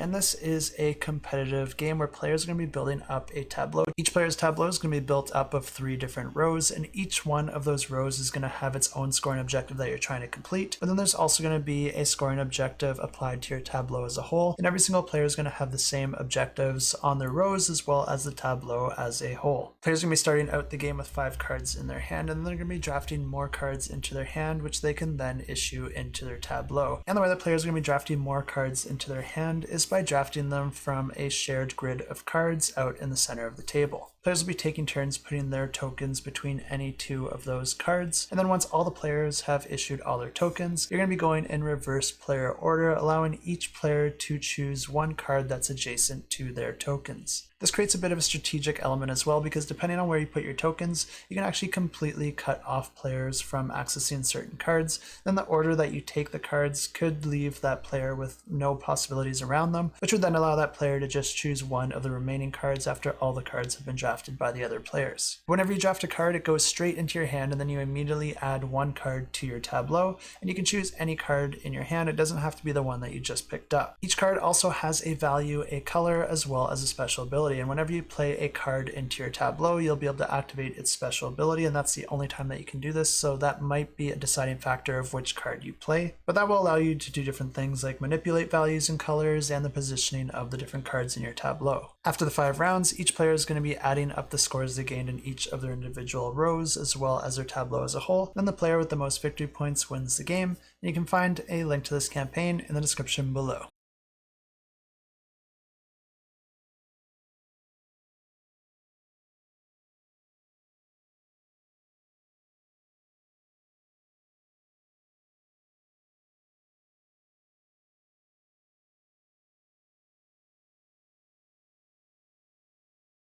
and this is a competitive game where players are going to be building up a tableau. Each player's tableau is going to be built up of 3 different rows, and each one of those rows is going to have its own scoring objective that you're trying to complete. But then there's also going to be a scoring objective applied to your tableau as a whole, and every single player is going to have the same objectives on their rows as well as the tableau as a whole. Players are going to be starting out the game with 5 cards in their hand, and then they're going to be drafting more cards into their hand, which they can then issue into their tableau. And the way that players are going to be drafting more cards into their hand is by drafting them from a shared grid of cards out in the center of the table. Players will be taking turns putting their tokens between any 2 of those cards, and then once all the players have issued all their tokens, you're going to be going in reverse player order, allowing each player to choose 1 card that's adjacent to their tokens. This creates a bit of a strategic element as well, because depending on where you put your tokens, you can actually completely cut off players from accessing certain cards. Then the order that you take the cards could leave that player with no possibilities around them, which would then allow that player to just choose 1 of the remaining cards after all the cards have been drafted by the other players. Whenever you draft a card, it goes straight into your hand, and then you immediately add 1 card to your tableau, and you can choose any card in your hand. It doesn't have to be the one that you just picked up. Each card also has a value, a color, as well as a special ability. And whenever you play a card into your tableau, you'll be able to activate its special ability, and that's the only time that you can do this, so that might be a deciding factor of which card you play. But that will allow you to do different things like manipulate values and colors and the positioning of the different cards in your tableau. After the 5 rounds, each player is going to be adding up the scores they gained in each of their individual rows as well as their tableau as a whole. Then the player with the most victory points wins the game, and you can find a link to this campaign in the description below.